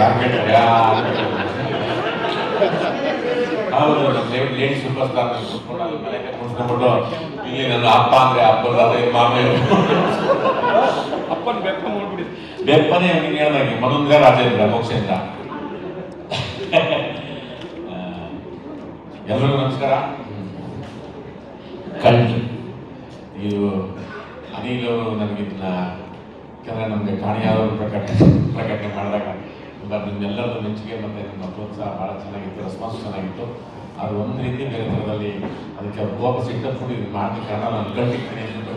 ಯಾರು ಕೇಳ್ತಾರೆ ಹೌದು ಲೇಡಿ ಸೂಪರ್ ಸ್ಟಾರ್ ಕುತ್ಕೊಂಡು ಇಲ್ಲಿ ನನ್ನ ಅಪ್ಪ ಅಂದ್ರೆ ಅಪ್ಪನ ಮಾಮೆ ಅಪ್ಪನ ಬೆಪ್ಪ ನೋಡ್ಬಿಡಿ ಬೆಪ್ಪನೇ ನೀನು ಹೇಳ್ದಂಗೆ ಮನುಂದ್ರ ರಾಜೇಂದ್ರ ಮೋಕ್ಷೇಂದ್ರ. ಎಲ್ರಿಗೂ ನಮಸ್ಕಾರ. ಇದು ಅನಿಲ್ ಅವರು ನನಗಿನ್ನ ಯಾಕಂದರೆ ನಮಗೆ ಕಾಣಿಯಾದವರು ಪ್ರಕಟಣೆ ಮಾಡಿದಾಗ ನಿಮ್ಮೆಲ್ಲರದ್ದು ಮೆಚ್ಚುಗೆ ಮತ್ತು ನಿಮ್ಮ ಪ್ರೋತ್ಸಾಹ ಭಾಳ ಚೆನ್ನಾಗಿತ್ತು, ರೆಸ್ಪಾನ್ಸ್ ಚೆನ್ನಾಗಿತ್ತು. ಅದು ಒಂದು ರೀತಿ ಬೇರೆ ಥರದಲ್ಲಿ ಅದಕ್ಕೆ ವಾಪಸ್ ಇಟ್ಟದ್ದು ಇದು ಮಾಡಿದ ಕಾರಣ ನಾನು ಕಂಡಿರ್ತೀನಿ ಅಂದ್ಬಿಟ್ಟು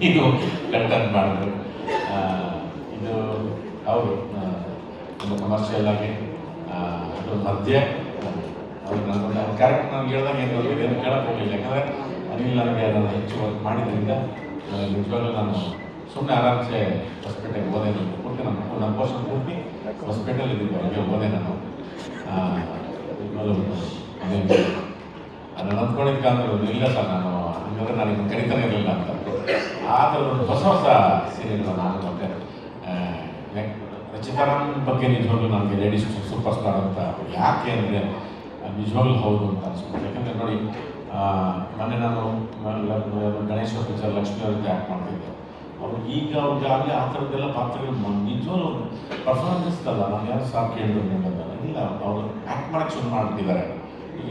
ಇದು ಕಂಟೆಂಟ್ ಮಾಡಿದ್ರು. ಇದು ಹೌದು ಒಂದು ಕಮರ್ಷಿಯಲ್ ಆಗಿ ಅದ್ರ ಮಧ್ಯೆ ಅವ್ರು ನನ್ನ ಕ್ಯಾರೆಕ್ಟರ್ ನನಗೆ ಹೇಳ್ದಾಗ ಏನು ಕೇಳಕ್ಕೆ ಹೋಗಲಿಲ್ಲ. ಯಾಕಂದರೆ ಅನಿಲ್ ನನಗೆ ನಾನು ಹೆಚ್ಚು ವರ್ಕ್ ಮಾಡಿದ್ರಿಂದ ನಿಜವಾಗ್ಲೂ ನಾನು ಸುಮ್ಮನೆ ಆರಾಮ್ಸೆ ಹೊಸಪೇಟೆಗೆ ಹೋದೆ. ನಾನು ಪೂರ್ತಿ ನನ್ನ ಪೋರ್ಷನ್ ಪೂರ್ತಿ ಹೊಸಪೇಟೆಯಲ್ಲಿ ಇದ್ದಿದ್ದು ಹಾಗೆ ಹೋದೆ ನಾನು. ಅದನ್ನು ಅಂದ್ಕೊಂಡಿದ್ದ ಅಂದ್ರೆ ಇಲ್ಲ ಸರ್ ನಾನು ಹಂಗಾದ್ರೆ ನನಗೆ ಕರಿತಾನೆ ಇರಲಿಲ್ಲ ಅಂತ. ಆ ಥರದೊಂದು ಹೊಸ ಹೊಸ ಸೀರಿಯಲ್ಗಳು ನಾನು ಮತ್ತೆ ರಚಿತಾರಾಮ್ ಬಗ್ಗೆ ನಿಜವಾಗ್ಲೂ ನನಗೆ ಲೇಡೀಸ್ ಸೂಪರ್ ಸ್ಟಾರ್ ಅಂತ ಯಾಕೆ ಅಂದರೆ ನಿಜವಾಗ್ಲೂ ಹೌದು ಅಂತ ಅನಿಸ್ಬೋದು. ಯಾಕಂದರೆ ನೋಡಿ ಮೊನ್ನೆ ನಾನು ಗಣೇಶ ಪಿಕ್ಚರ್ ಲಕ್ಷ್ಮಿ ಅವ್ರಿಗೆ ಆ್ಯಕ್ಟ್ ಮಾಡ್ತಿದ್ದೆ. ಅವರು ಈಗ ಅವ್ರಿಗಾಗಲೇ ಆ ಥರದ್ದೆಲ್ಲ ಪಾತ್ರಗಳು ನಿಜವಾಗ್ಲೂ ಪರ್ಫಾರ್ಮೆನ್ಸ್ ಅಲ್ಲ. ನಾನು ಯಾರು ಸಾಕು ಕೇಳಿದ್ರು ನಿಮ್ಮದಲ್ಲ ಇಲ್ಲ, ಅವರು ಆ್ಯಕ್ಟ್ ಮಾಡೋಕ್ಕೆ ಶುರು ಮಾಡ್ತಿದ್ದಾರೆ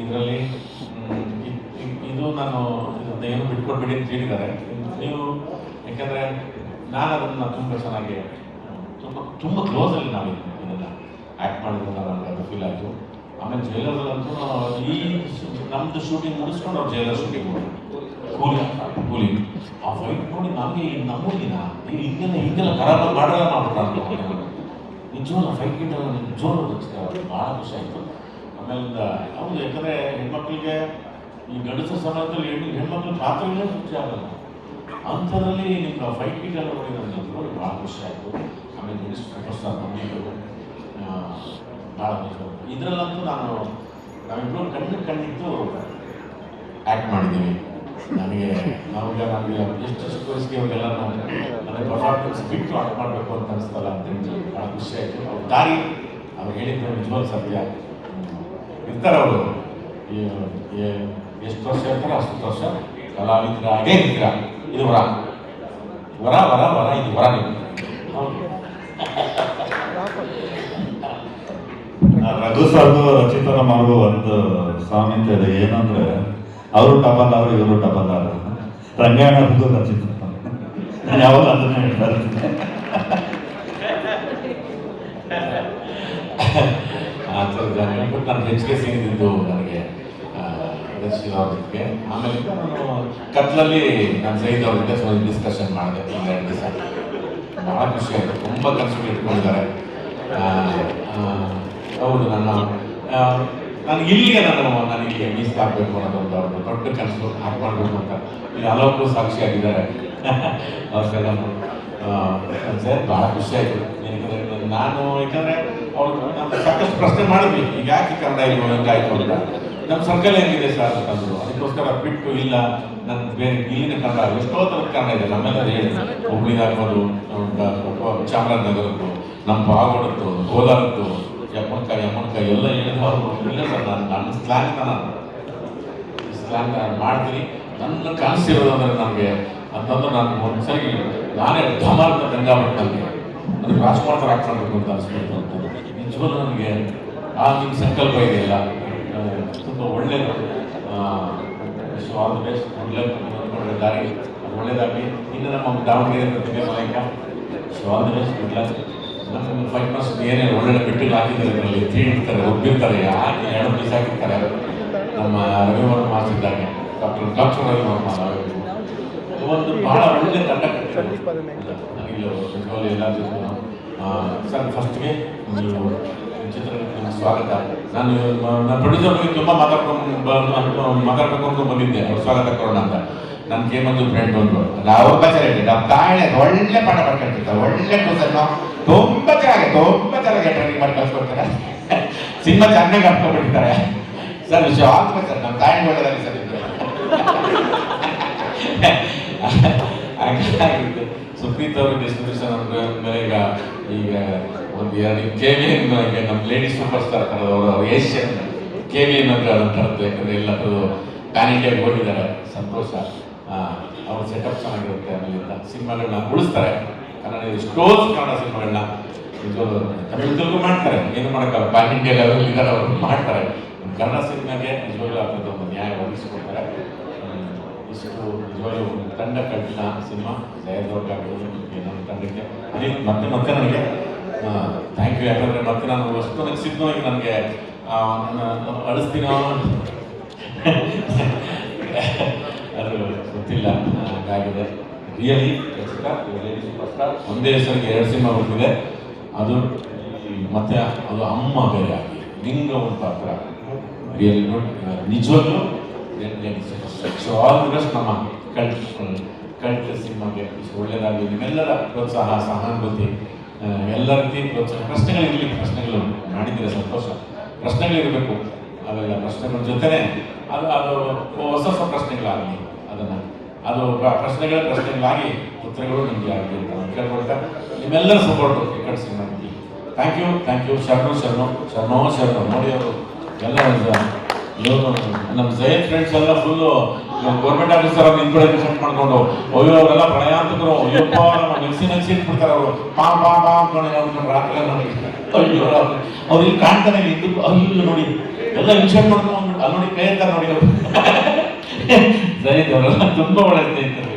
ಇದರಲ್ಲಿ. ಇದು ನಾನು ಇದನ್ನು ಏನು ಬಿಟ್ಕೊಡ್ಬೇಡಿ ಅಂತ ಹೇಳಿದ್ದಾರೆ ನೀವು. ಯಾಕೆಂದರೆ ನಾನು ಅದನ್ನು ತುಂಬ ಚೆನ್ನಾಗಿ ತುಂಬ ಕ್ಲೋಸಲ್ಲಿ ನಾವು ಇದನ್ನು ಆ್ಯಕ್ಟ್ ಮಾಡಿದ್ರೆ ನನಗೆ ಅದು ಫೀಲ್ ಆಯಿತು. ಆಮೇಲೆ ಜೈಲರ್ಗಳಂತೂ ಈ ನಮ್ಮದು ಶೂಟಿಂಗ್ ಮುಗಿಸ್ಕೊಂಡು ಅವ್ರು ಜೈಲರ್ ಶೂಟಿಂಗ್ ಮಾಡಿದ್ರು ಕೂಲಿ ಆ ಫೈಟ್ ನೋಡಿ ನನಗೆ ಈ ನಮ್ಮೂರಿನ ಹಿಂಗೆಲ್ಲ ಖರಾಬಾಗಿ ಮಾಡಲ್ಲ ಮಾಡ್ಬಿಟ್ಟು ನಿಜವಾದ ಫೈಟ್ ಗಿಟ್ಟ ಜೋರು ಭಾಳ ಖುಷಿ ಆಯಿತು. ಆಮೇಲೆ ಹೌದು, ಯಾಕಂದರೆ ಹೆಣ್ಮಕ್ಳಿಗೆ ಈ ಗಂಡಸರ ಸಮಾಜದಲ್ಲಿ ಹೆಣ್ಮಕ್ಳ ಪಾತ್ರಗಳೇ ಖುಷಿ ಆಗಲ್ಲ. ಅಂಥದ್ರಲ್ಲಿ ನಿಮ್ಗೆ ಫೈಟ್ ಗಿಟ್ ಎಲ್ಲ ನೋಡಿದ್ರೆ ನೋಡಿ ಭಾಳ ಖುಷಿ ಆಯಿತು. ಆಮೇಲೆ ಸೂಪರ್ ಸ್ಟಾರ್ ನಮಗೆ ಭಾಳ ಖುಷಿ. ಇದರಲ್ಲಂತೂ ನಾವಿಬ್ಬರು ಕಣ್ಣಿಟ್ಟು ಆ್ಯಕ್ಟ್ ಮಾಡಿದ್ದೀವಿ. ನನಗೆ ಎಷ್ಟು ಚಿಕ್ಕ ವಯಸ್ಸಿಗೆ ಅವ್ರಿಗೆಲ್ಲ ನನಗೆ ಪರ್ಫಾರ್ಮೆನ್ಸ್ ಬಿಟ್ಟು ಆ್ಯಕ್ಟ್ ಮಾಡಬೇಕು ಅಂತ ಅನಿಸ್ತಲ್ಲ ಅಂತ ಭಾಳ ಖುಷಿ ಆಯಿತು. ಅವ್ರ ದಾರಿ ಅವ್ರು ಹೇಳಿದ್ರು ನಿಜವಾದ ಸತ್ಯ. ಇರ್ತಾರೆ ಅವರು ಎಷ್ಟು ವರ್ಷ ಇರ್ತಾರೆ ಅಷ್ಟು ವರ್ಷ ಕಲಾವಿದರಾಗೇ ಇರ್ತೀರ. ಇದು ವರ ವರ ವರ ವರ ಇದು ವರ ನೀವು. ಹೌದು, ರಘು ಸರ್ದು ರಚಿತಾರಾಮ್ ಅವ್ರಿಗೂ ಒಂದು ಸಾಮ್ಯತೆ ಇದೆ. ಏನಂದ್ರೆ ಅವರು ಟಬಲ್ಲಾರು ಇವರು ಟಬಲ್ಲಾರು. ರಂಗಾಯಣದ್ದು ರಚಿತಾರಾಮ್ ನಾನು ಯಾವಾಗ ಅದನ್ನೇ ಹೇಳ್ತಾ ಇರ್ತೀನಿ. ನಾನು ಹೆಚ್ಚಿಗೆ ಸಿಗಿದ್ದು ನನಗೆ ಅವ್ರಿಗೆ. ಆಮೇಲೆ ನಾನು ಕತ್ಲಲ್ಲಿ ನಾನು ಸಹಿತ ಅವ್ರ ಜೊತೆ ಸ್ವಲ್ಪ ಡಿಸ್ಕಷನ್ ಮಾಡಿದೆ. ಒಂದು 2 ದಿವಸ ಭಾಳ ಖುಷಿ ಆಯಿತು. ತುಂಬ ಕನಸುಗಳು ಇಟ್ಕೊಂಡಿದ್ದಾರೆ. ಹೌದು, ನಾನು ಇಲ್ಲಿಗೆ ನನಗೆ ಮೀಸಲಾಗಬೇಕು ಅನ್ನೋದೊಂದು ಅವ್ರದ್ದು ದೊಡ್ಡ ಕನಸು ಆ್ಯಕ್ಟ್ ಮಾಡಬೇಕು ಅಂತ. ಈಗ ಹಲವು ಸಾಕ್ಷಿಯಾಗಿದ್ದಾರೆ ಅವ್ರಿಗೆಲ್ಲ. ಸರ್ ಭಾಳ ಖುಷಿ ಆಯಿತು. ನಾನು ಯಾಕಂದರೆ ಅವ್ರು ನಮ್ಗೆ ಸಾಕಷ್ಟು ಪ್ರಶ್ನೆ ಮಾಡಿದ್ವಿ, ಈಗ ಯಾಕೆ ಕನ್ನಡ ಇಲ್ವೋ ಹಿಂಗಾಯ್ತು ಅಂತ. ನಮ್ಮ ಸರ್ಕಲ್ ಹೆಂಗಿದೆ ಸರ್ ಅಂತಂದರು. ಅದಕ್ಕೋಸ್ಕರ ಬಿಟ್ಟು ಇಲ್ಲ ನನ್ನ ಬೇರೆ ಇಲ್ಲಿನ ಕನ್ನಡ ಎಷ್ಟೋ ಥರದ ಕನ್ನಡ ಇದೆ. ನಮ್ಮೆಲ್ಲ ಹೇಳಿ ಹುಬ್ಳಿದಾಗ್ಬೋದು, ಚಾಮರಾಜನಗರದ್ದು, ನಮ್ಮ ಪಾಗೋಡದ್ದು, ಕೋಲಾರದ್ದು, ಯಮ್ಮನಕಾಯಿ ಎಲ್ಲ ಹೇಳಿದ್ರು. ಅವರು ಇಲ್ಲ ಸರ್ ನನ್ನ ಸ್ಲ್ಯಾಂಗ್ ನಾನು ಮಾಡ್ತೀನಿ. ನನ್ನ ಕನಸಿರೋದು ಅಂದರೆ ನನಗೆ ಅಂತಂದ್ರೆ ನಾನು ಒಂದ್ಸರಿ ನಾನೇ ಧಮಾಲ್ ಗಂಗಾವಟ್ ನನಗೆ ಅದಕ್ಕೆ ರಾಜ್ಕುಮಾರ್ ಥರ ಆ್ಯಕ್ಟ್ ಮಾಡಬೇಕು ಅಂತ ಅನಿಸ್ಬಿಡ್ತು ಅಂತ. ನಿಜವಲ್ಲೂ ನನಗೆ ನಿಮ್ಮ ಸಂಕಲ್ಪ ಇದೆಯಲ್ಲ ತುಂಬ ಒಳ್ಳೆಯದು. So all the best. ಒಳ್ಳೆ ದಾರಿ ಅದು ಒಳ್ಳೆಯದಾಗಲಿ. ಇನ್ನು ನಮ್ಮ ದಾವಣಗೆರೆ ಪ್ರತಿಭೆ ನಾಯಕ. So all the best. ಇಲ್ಲ ನಮ್ಮ 5% ಏನೇನು ಒಳ್ಳೊಳ್ಳೆ ಬಿಟ್ಟಿಗೆ ಹಾಕಿದ್ದಾರೆ ಇದರಲ್ಲಿ ತೀಡಿರ್ತಾರೆ, ಒಬ್ಬಿರ್ತಾರೆ, ಯಾಕೆ 2 ಪೀಸ್ ಹಾಕಿರ್ತಾರೆ. ನಮ್ಮ ರವಿವರ್ಮ ಮಾಸ್ತಿದ್ದಾಗ ಡಾಕ್ಟರ್ ರವಿವರ್ಮ ಒಂದು ಭಾಳ ಒಳ್ಳೆ ತಂಡ ಕಟ್ಟಿದ್ದಾರೆ. ನನಗೆ ಎಲ್ಲ ಸರ್ ಫಸ್ಟ್ಗೆ ನೀವು ಚಿತ್ರರಂಗಕ್ಕೆ ಸ್ವಾಗತ. ನಾನು ಪ್ರೊಡ್ಯೂಸರ್ ಬಗ್ಗೆ ತುಂಬ ಮಾತಾಡ್ಬೇಕು ಅಂತ ಬಂದಿದ್ದೆ. ಅವ್ರು ಸ್ವಾಗತ ಕೊಡೋಣ ಅಂತ. ನನ್ನ ಕೇಮಂದು ಫ್ರೆಂಡ್ ಬಂದು ಅವ್ರ ಬಚಾರೆ ತಾಳೆ ಒಳ್ಳೆ ಪಾಠ ಮಾಡ್ಕೊಳ್ತಿರ್ತಾರೆ, ಒಳ್ಳೆ ಕೂಸನ್ನು ತುಂಬ ಚೆನ್ನಾಗಿ ಟ್ರೈನಿಂಗ್ ಮಾಡಿ ಕಳ್ಸ್ಕೊಡ್ತಾರೆ. ಸಿನಿಮಾ ಚೆನ್ನಾಗಿ ಅಪ್ಕೊಂಡ್ಬಿಟ್ಟಿರ್ತಾರೆ ಸರ್. ಶಾಕ್ ಸರ್, ನಮ್ಮ ತಾಯಿ ಒಳ್ಳೆದಾಗಿ ಸರ್ ಇದ್ದು ಸುಪ್ರೀತ್ ಅವರು ಡಿಸ್ಟ್ರಿಬ್ಯೂಷನ್ ಅಂದ್ರೆ ಈಗ ಒಂದು ಎರಡು ಕೆ ವಿ ಎನ್ ನಮ್ಮ ಲೇಡಿ ಸೂಪರ್ ಸ್ಟಾರ್ ಥರದವರು ಅವ್ರು ಏಷ್ಯನ್ ಕೆ ವಿ ಎನ್ ಅಂತ ಅದನ್ನು ಥರದ್ದು, ಯಾಕಂದರೆ ಎಲ್ಲರೂ ಪ್ಯಾನ್ ಇಂಡಿಯಾಗೆ ಹೋಗಿದ್ದಾರೆ, ಸಂತೋಷ. ಅವ್ರ ಸೆಟಪ್ ಚೆನ್ನಾಗಿರುತ್ತೆ. ಆಮೇಲಿಂದ ಸಿನಿಮಾಗಳನ್ನ ಉಳಿಸ್ತಾರೆ, ಕನ್ನಡ ಎಷ್ಟೋ ಕನ್ನಡ ಸಿನಿಮಾಗಳನ್ನ ತಮಿಳು ಮಾಡ್ತಾರೆ, ಏನು ಮಾಡೋಕ್ಕಲ್ಲ, ಪ್ಯಾನ್ ಇಂಡಿಯಾ ಲೆವೆಲ್ ಇದ್ದಾರೆ, ಅವರು ಮಾಡ್ತಾರೆ. ಕನ್ನಡ ಸಿನಿಮಾಗೆ ನಿಜವಾಗ್ಲೂ ಅದರದ್ದು ಒಂದು ನ್ಯಾಯ ಒದಗಿಸ್ಕೊಡ್ತಾರೆ. ಇಷ್ಟು ನಿಜವಾಗ್ಲೂ ತಂಡ ಕಟ್ಟಿನ ಸಿನಿಮಾ ಜಯದವ್ರಿಗಾಗ್ಬೋದು, ಇನ್ನೊಂದು ತಂಡಕ್ಕೆ ಅದೇ ಮತ್ತೆ ನನಗೆ ಥ್ಯಾಂಕ್ ಯು. ಯಾಕಂದರೆ ಮತ್ತೆ ನಾನು ಅಷ್ಟು ನನಗೆ ಸಿದ್ಧವಾಗಿ ನನಗೆ ಅಳಿಸ್ತೀನೋ ಅದು ಗೊತ್ತಿಲ್ಲ, ಹಾಗಾಗಿದೆ. ರಿಯಲಿ ಒಂದೇ ಹೆಸರಿಗೆ 2 ಸಿನಿಮಾ ಬರ್ತಿದೆ. ಅದು ಮತ್ತೆ ಅದು ಅಮ್ಮ ಬೇರೆ ಆಗಿ ಲಿಂಗ ಒಂದು ಪಾತ್ರ ರಿಯಲಿ ಗುಡ್, ನಿಜವಾಗ್ಲೂ ಸೊ ಆಲ್ ದಿ ಬೆಸ್ಟ್. ನಮ್ಮ ಕಲ್ಟ್ ಸಿನಿಮಾಗೆ ಇಷ್ಟು ಒಳ್ಳೆಯದಾಗಲಿ. ನಿಮ್ಮೆಲ್ಲರ ಪ್ರೋತ್ಸಾಹ, ಸಹಾನುಭೂತಿ, ಎಲ್ಲ ರೀತಿ ಪ್ರೋತ್ಸಾಹ. ಪ್ರಶ್ನೆಗಳಿರಲಿ, ಪ್ರಶ್ನೆಗಳು ಮಾಡಿದ್ದೀರ ಸಂತೋಷ. ಪ್ರಶ್ನೆಗಳಿರಬೇಕು, ಅವೆಲ್ಲ ಪ್ರಶ್ನೆಗಳ ಜೊತೆನೇ ಅದು ಹೊಸ ಹೊಸ ಪ್ರಶ್ನೆಗಳಾಗಲಿ, ಅದು ಪ್ರಶ್ನೆಗಳಾಗಿ ಉತ್ತರಗಳು ನಿಮಗೆ ಆಗಲಿ ಅಂತ ನಾನು ಕೇಳ್ಕೊಳ್ತಾ, ನಿಮ್ಮೆಲ್ಲರ ಸಪೋರ್ಟು ಕ್ರಿಕೆಟ್ ಸಿನಿಮಾಗೆ ಥ್ಯಾಂಕ್ ಯು. ಶರಣು ನೋಡಿ ಅವರು ಎಲ್ಲ ಇವರು ನಮ್ಮ ಜಯಂತ್ ಫ್ರೆಂಡ್ಸ್ ಎಲ್ಲ ಫುಲ್ಲು ಗೌರ್ಮೆಂಟ್ ಆಫೀಸರ್ ಅವ್ರು ನಿಂತ್ಕೊಳ್ಳೋಕೆ ಸೆಟ್ ಮಾಡ್ಕೊಂಡು, ಅಯ್ಯೋ ಅವರೆಲ್ಲ ಪ್ರಯಾಣಿಕರು, ಅಯ್ಯಪ್ಪ ನಮ್ಮ ನೆನ್ಸಿ ಇಟ್ಬಿಡ್ತಾರೆ ಅವರು. ಪಾ ಅಂದ್ಕೊಂಡು ರಾತ್ರಿ ನೋಡಿ, ಅಯ್ಯೋ ಅವ್ರು ಇಲ್ಲಿ ಕಾಣ್ತಾನೆ ಇದ್ದಕ್ಕೂ ಅಯ್ಯೋ ನೋಡಿ ಎಲ್ಲ ಇನ್ಶರ್ಟ್ ಮಾಡ್ಕೊಂಡು ಅಲ್ಲಿ ನೋಡಿ ಕೈ ಅಂತ ನೋಡಿ ಅವರು. ಜಯಂತ್ ಅವರೆಲ್ಲ ತುಂಬ ಒಳ್ಳೆ ಸ್ನೇಹಿತರು.